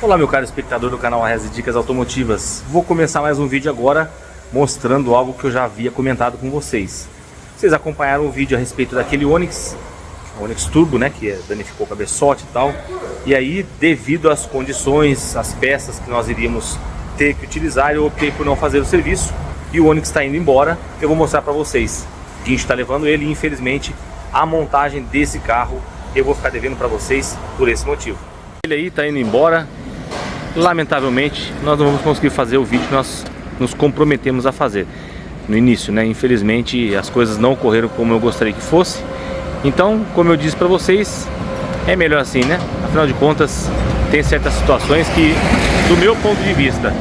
Olá, meu caro espectador do canal Arreza Dicas Automotivas. Vou começar mais um vídeo agora mostrando algo que eu já havia comentado com vocês. Vocês acompanharam o vídeo a respeito daquele Onix Turbo, né, que danificou o cabeçote e tal. E aí, devido às condições, às peças que nós iríamos ter que utilizar, eu optei por não fazer o serviço e o Onix está indo embora. Eu vou mostrar para vocês. A gente está levando ele e, infelizmente, a montagem desse carro eu vou ficar devendo para vocês por esse motivo. Ele aí está indo embora. Lamentavelmente, nós não vamos conseguir fazer o vídeo que nós nos comprometemos a fazer no início, né? Infelizmente, as coisas não ocorreram como eu gostaria que fosse. Então, como eu disse para vocês, é melhor assim, né? Afinal de contas, tem certas situações que, do meu ponto de vista,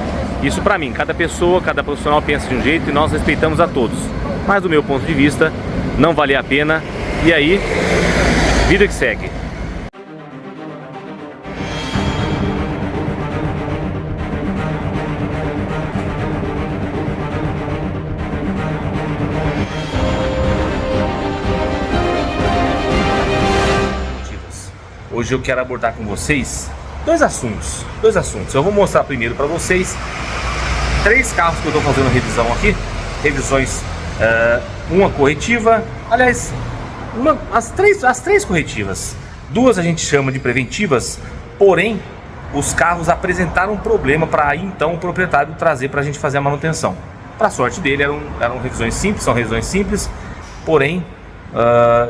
isso para mim, cada pessoa, cada profissional pensa de um jeito e nós respeitamos a todos. Mas do meu ponto de vista, não valia a pena. E aí, vida que segue. Hoje eu quero abordar com vocês dois assuntos. Eu vou mostrar primeiro para vocês três carros que eu estou fazendo revisão aqui. Revisões, uma corretiva, aliás, as três corretivas. Duas a gente chama de preventivas, porém os carros apresentaram um problema para aí então o proprietário trazer para a gente fazer a manutenção. Para sorte dele eram revisões simples, são revisões simples, porém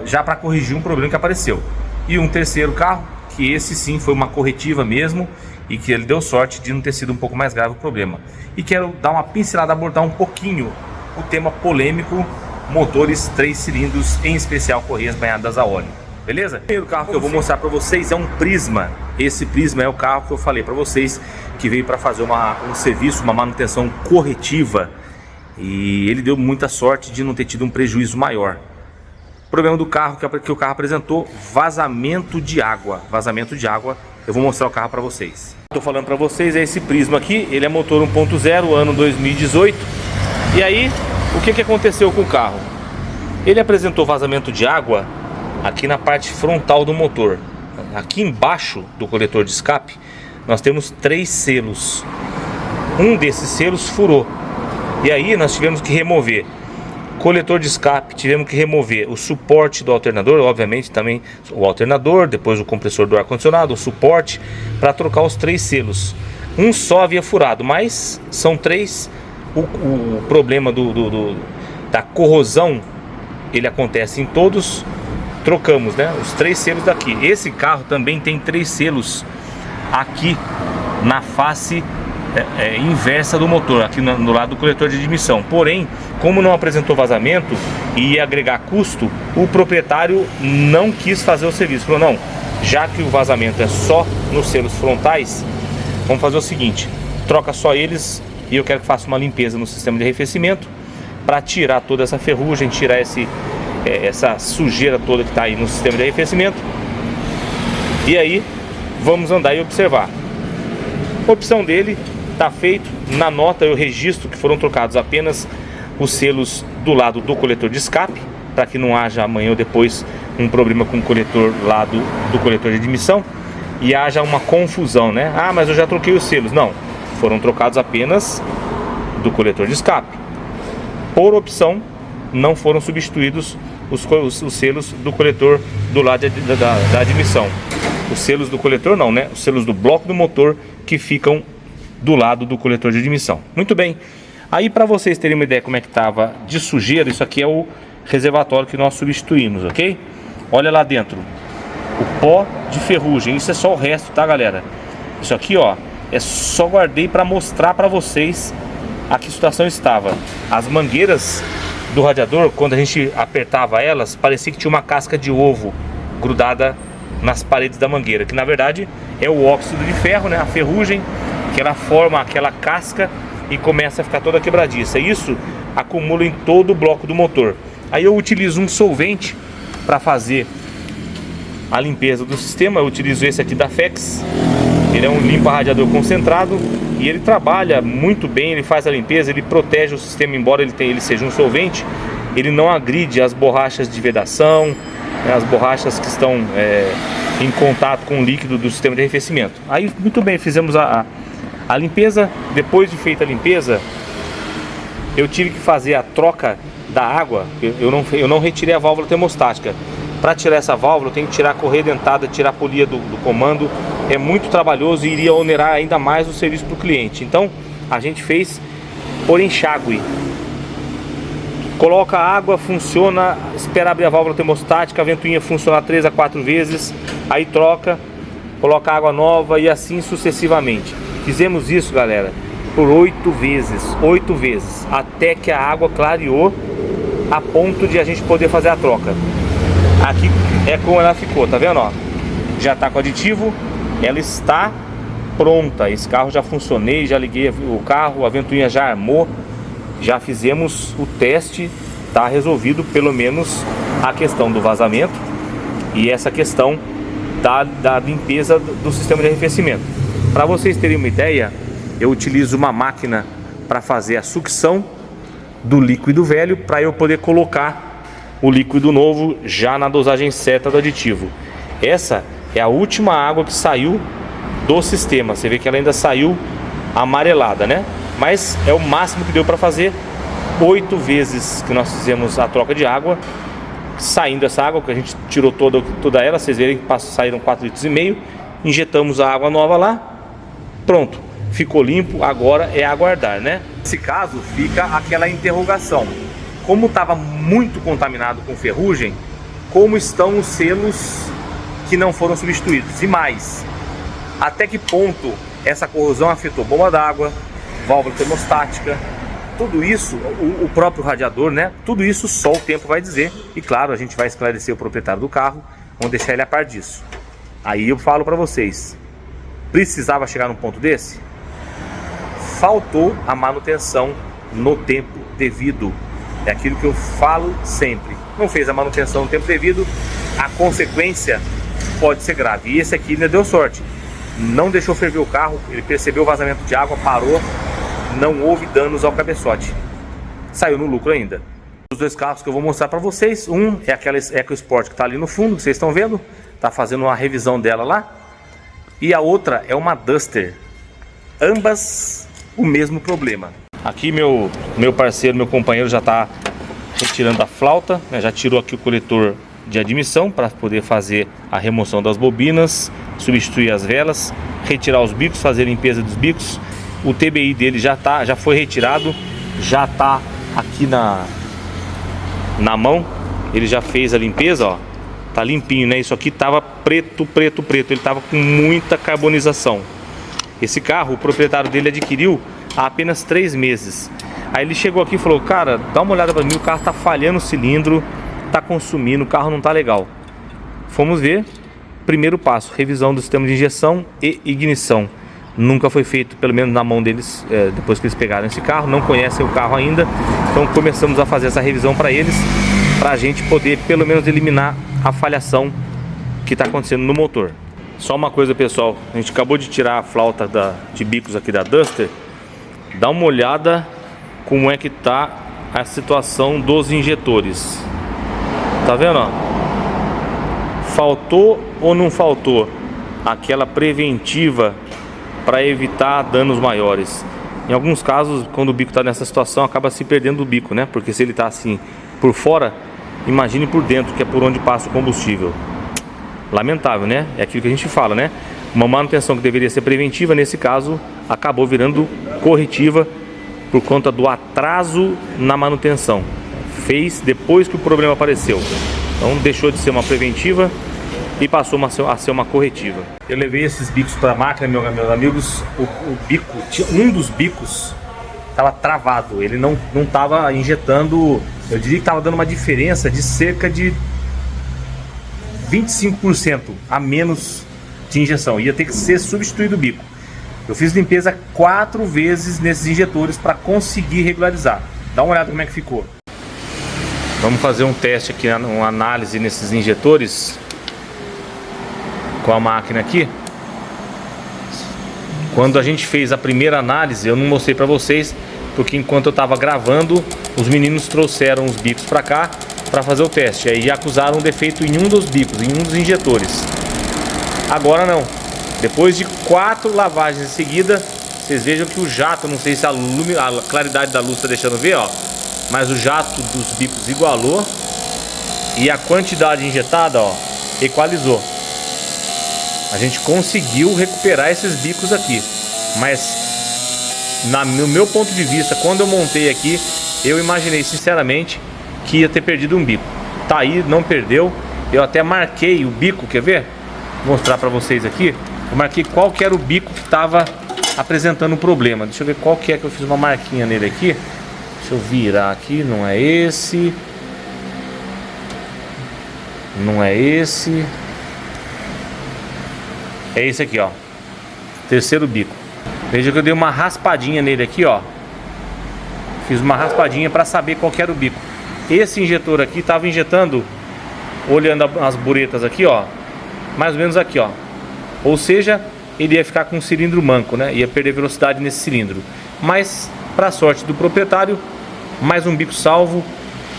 já para corrigir um problema que apareceu. E um terceiro carro, que esse sim foi uma corretiva mesmo, e que ele deu sorte de não ter sido um pouco mais grave o problema. E quero dar uma pincelada, abordar um pouquinho o tema polêmico, motores 3 cilindros, em especial correias banhadas a óleo. Beleza? O primeiro carro que eu vou mostrar para vocês é um Prisma. Esse Prisma é o carro que eu falei para vocês, que veio para fazer um serviço, uma manutenção corretiva. E ele deu muita sorte de não ter tido um prejuízo maior. O problema do carro que o carro apresentou, vazamento de água. Vazamento de água, eu vou mostrar o carro para vocês. Estou falando para vocês, é esse Prisma aqui, ele é motor 1.0, ano 2018. E aí, o que aconteceu com o carro? Ele apresentou vazamento de água aqui na parte frontal do motor. Aqui embaixo do coletor de escape, nós temos 3 selos. Um desses selos furou. E aí nós tivemos que remover coletor de escape, tivemos que remover o suporte do alternador, obviamente também o alternador, depois o compressor do ar-condicionado, o suporte, para trocar os 3 selos. Um só havia furado, mas são 3. O problema da corrosão, ele acontece em todos. Trocamos, né, os 3 selos daqui. Esse carro também tem 3 selos aqui na face inversa do motor, aqui no lado do coletor de admissão. Porém, como não apresentou vazamento e ia agregar custo, o proprietário não quis fazer o serviço. Falou, não, já que o vazamento é só nos selos frontais, vamos fazer o seguinte, troca só eles e eu quero que faça uma limpeza no sistema de arrefecimento para tirar toda essa ferrugem, tirar essa sujeira toda que está aí no sistema de arrefecimento. E aí vamos andar e observar. A opção dele está feito. Na nota eu registro que foram trocados apenas os selos do lado do coletor de escape, para que não haja amanhã ou depois um problema com o coletor lá do coletor de admissão e haja uma confusão, né? Ah, mas eu já troquei os selos. Não, foram trocados apenas do coletor de escape. Por opção, não foram substituídos os selos do coletor do lado da admissão. Os selos do coletor não, né? Os selos do bloco do motor que ficam do lado do coletor de admissão. Muito bem. Aí, para vocês terem uma ideia como é que estava de sujeira, isso aqui é o reservatório que nós substituímos, ok? Olha lá dentro, o pó de ferrugem. Isso é só o resto, tá, galera? Isso aqui, ó, é só guardei para mostrar para vocês a que situação estava. As mangueiras do radiador, quando a gente apertava elas, parecia que tinha uma casca de ovo grudada nas paredes da mangueira, que na verdade é o óxido de ferro, né? A ferrugem, que ela forma aquela casca e começa a ficar toda quebradiça. Isso acumula em todo o bloco do motor. Aí eu utilizo um solvente para fazer a limpeza do sistema. Eu utilizo esse aqui da FEX. Ele é um limpa radiador concentrado e ele trabalha muito bem, ele faz a limpeza, ele protege o sistema, embora ele seja um solvente, ele não agride as borrachas de vedação, né, as borrachas que estão em contato com o líquido do sistema de arrefecimento. Aí, muito bem, fizemos a limpeza. Depois de feita a limpeza, eu tive que fazer a troca da água. Eu não retirei a válvula termostática. Para tirar essa válvula, eu tenho que tirar a correia dentada, tirar a polia do comando. É muito trabalhoso e iria onerar ainda mais o serviço para o cliente. Então, a gente fez por enxágue. Coloca a água, funciona, espera abrir a válvula termostática, a ventoinha funcionar 3 a 4 vezes, aí troca, coloca água nova e assim sucessivamente. Fizemos isso, galera, por 8 vezes, até que a água clareou a ponto de a gente poder fazer a troca. Aqui é como ela ficou, tá vendo, ó? Já tá com aditivo, ela está pronta. Esse carro já funcionei, já liguei o carro, a ventoinha já armou, já fizemos o teste, tá resolvido pelo menos a questão do vazamento e essa questão da limpeza do sistema de arrefecimento. Para vocês terem uma ideia, eu utilizo uma máquina para fazer a sucção do líquido velho para eu poder colocar o líquido novo já na dosagem certa do aditivo. Essa é a última água que saiu do sistema. Você vê que ela ainda saiu amarelada, né? Mas é o máximo que deu para fazer. 8 vezes que nós fizemos a troca de água. Saindo essa água, que a gente tirou toda ela, vocês verem que saíram 4,5 litros. Injetamos a água nova lá. Pronto, ficou limpo. Agora é aguardar, né? Nesse caso fica aquela interrogação: como estava muito contaminado com ferrugem, como estão os selos que não foram substituídos? E mais, até que ponto essa corrosão afetou bomba d'água, válvula termostática, tudo isso, o próprio radiador, né? Tudo isso só o tempo vai dizer. E claro, a gente vai esclarecer o proprietário do carro, vamos deixar ele a par disso. Aí eu falo para vocês, precisava chegar num ponto desse? Faltou a manutenção no tempo devido. É aquilo que eu falo sempre. Não fez a manutenção no tempo devido, a consequência pode ser grave. E esse aqui ainda deu sorte. Não deixou ferver o carro, ele percebeu o vazamento de água, parou, não houve danos ao cabeçote. Saiu no lucro ainda. Os dois carros que eu vou mostrar para vocês, um é aquela EcoSport que está ali no fundo, que vocês estão vendo, está fazendo uma revisão dela lá. E a outra é uma Duster. Ambas o mesmo problema. Aqui meu parceiro, meu companheiro já está retirando a flauta, né? Já tirou aqui o coletor de admissão para poder fazer a remoção das bobinas, substituir as velas, retirar os bicos, fazer a limpeza dos bicos. O TBI dele já foi retirado, já está aqui na mão. Ele já fez a limpeza, ó, tá limpinho, né? Isso aqui tava preto, ele tava com muita carbonização. Esse carro, o proprietário dele adquiriu há apenas 3 meses. Aí ele chegou aqui e falou: cara, dá uma olhada para mim, o carro tá falhando o cilindro, tá consumindo, o carro não tá legal. Fomos ver. Primeiro passo, revisão do sistema de injeção e ignição. Nunca foi feito, pelo menos na mão deles, depois que eles pegaram esse carro. Não conhecem o carro ainda. Então começamos a fazer essa revisão para eles, para a gente poder pelo menos eliminar a falhação que está acontecendo no motor. Só uma coisa, pessoal, a gente acabou de tirar a flauta de bicos aqui da Duster. Dá uma olhada como é que tá a situação dos injetores. Tá vendo, ó? Faltou ou não faltou aquela preventiva para evitar danos maiores? Em alguns casos, quando o bico está nessa situação, acaba se perdendo o bico, né? Porque se ele está assim por fora, imagine por dentro, que é por onde passa o combustível. Lamentável, né? É aquilo que a gente fala, né? Uma manutenção que deveria ser preventiva, nesse caso, acabou virando corretiva por conta do atraso na manutenção. Fez depois que o problema apareceu. Então deixou de ser uma preventiva e passou a ser uma corretiva. Eu levei esses bicos para a máquina, meus amigos. Um dos bicos estava travado. Ele não estava injetando. Eu diria que estava dando uma diferença de cerca de 25% a menos de injeção. Ia ter que ser substituído o bico. Eu fiz limpeza 4 vezes nesses injetores para conseguir regularizar. Dá uma olhada como é que ficou. Vamos fazer um teste aqui, uma análise nesses injetores com a máquina aqui. Quando a gente fez a primeira análise, eu não mostrei para vocês, porque enquanto eu estava gravando, os meninos trouxeram os bicos para cá para fazer o teste. Aí já acusaram um defeito em um dos bicos, em um dos injetores. Agora não. Depois de 4 lavagens em seguida, vocês vejam que o jato, não sei se a claridade da luz está deixando ver, ó, mas o jato dos bicos igualou e a quantidade injetada, ó, equalizou. A gente conseguiu recuperar esses bicos aqui, mas no meu ponto de vista, quando eu montei aqui, eu imaginei sinceramente que ia ter perdido um bico. Tá aí, não perdeu. Eu até marquei o bico, quer ver? Vou mostrar para vocês aqui. Eu marquei qual que era o bico que estava apresentando o problema. Deixa eu ver qual que é, que eu fiz uma marquinha nele aqui. Deixa eu virar aqui, não é esse. Não é esse. É esse aqui, ó. Terceiro bico. Veja que eu dei uma raspadinha nele aqui, ó. Fiz uma raspadinha para saber qual que era o bico. Esse injetor aqui estava injetando, olhando as buretas aqui, ó, mais ou menos aqui, ó. Ou seja, ele ia ficar com um cilindro manco, né? Ia perder velocidade nesse cilindro. Mas, para sorte do proprietário, mais um bico salvo.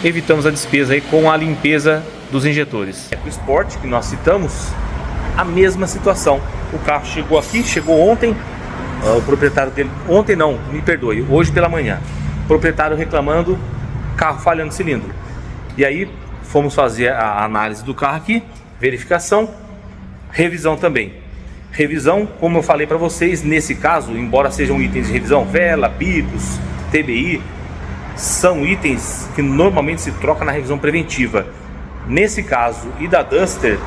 Evitamos a despesa aí com a limpeza dos injetores. O Sport que nós citamos, a mesma situação. O carro chegou aqui, chegou ontem. O proprietário dele, ontem não, me perdoe, hoje pela manhã. O proprietário reclamando, carro falhando cilindro. E aí fomos fazer a análise do carro aqui, verificação, revisão também. Revisão, como eu falei para vocês, nesse caso, embora sejam itens de revisão, vela, bicos, TBI, são itens que normalmente se troca na revisão preventiva. Nesse caso e da Duster,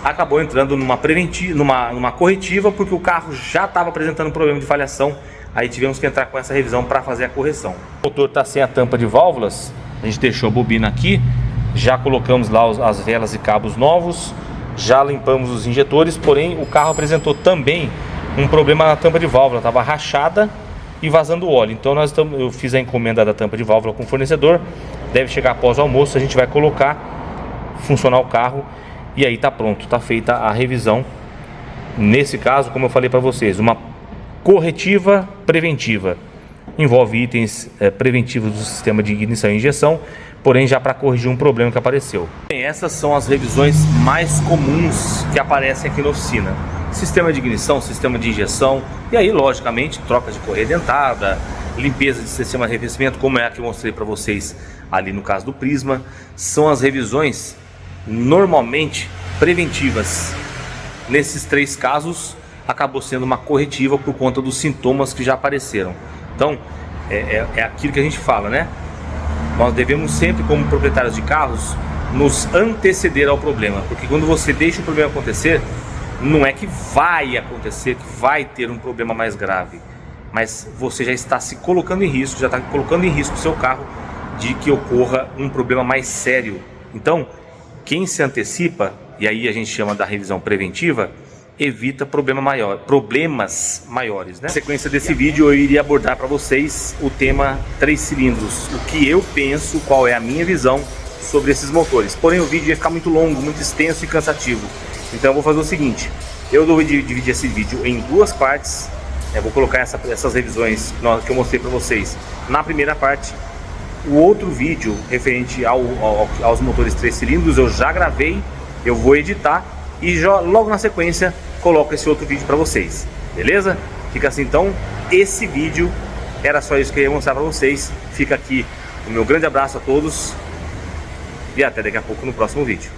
acabou entrando numa corretiva, porque o carro já estava apresentando um problema de falhação. Aí tivemos que entrar com essa revisão para fazer a correção. O motor está sem a tampa de válvulas, a gente deixou a bobina aqui, já colocamos lá as velas e cabos novos, já limpamos os injetores, porém o carro apresentou também um problema na tampa de válvula, estava rachada e vazando óleo. Então eu fiz a encomenda da tampa de válvula com o fornecedor, deve chegar após o almoço, a gente vai colocar, funcionar o carro e aí tá pronto, tá feita a revisão. Nesse caso, como eu falei para vocês, uma corretiva preventiva. Envolve itens preventivos do sistema de ignição e injeção, porém já para corrigir um problema que apareceu. Bem, essas são as revisões mais comuns que aparecem aqui na oficina. Sistema de ignição, sistema de injeção, e aí logicamente troca de correia dentada, limpeza de sistema de arrefecimento, como é a que eu mostrei para vocês ali no caso do Prisma. São as revisões normalmente preventivas. Nesses 3 casos acabou sendo uma corretiva por conta dos sintomas que já apareceram. Então é aquilo que a gente fala, né? Nós devemos sempre, como proprietários de carros, nos anteceder ao problema, porque quando você deixa o problema acontecer, não é que vai acontecer, que vai ter um problema mais grave, mas você já está se colocando em risco, já está colocando em risco o seu carro de que ocorra um problema mais sério. Então, quem se antecipa, e aí a gente chama da revisão preventiva, evita problemas maiores, né? Na sequência desse vídeo eu iria abordar para vocês o tema 3 cilindros, o que eu penso, qual é a minha visão sobre esses motores. Porém o vídeo ia ficar muito longo, muito extenso e cansativo. Então eu vou fazer o seguinte, eu vou dividir esse vídeo em 2 partes. Eu vou colocar essas revisões que eu mostrei para vocês na primeira parte. O outro vídeo referente aos motores 3 cilindros eu já gravei, eu vou editar e logo na sequência coloco esse outro vídeo para vocês, beleza? Fica assim então, esse vídeo era só isso que eu ia mostrar para vocês. Fica aqui o meu grande abraço a todos e até daqui a pouco no próximo vídeo.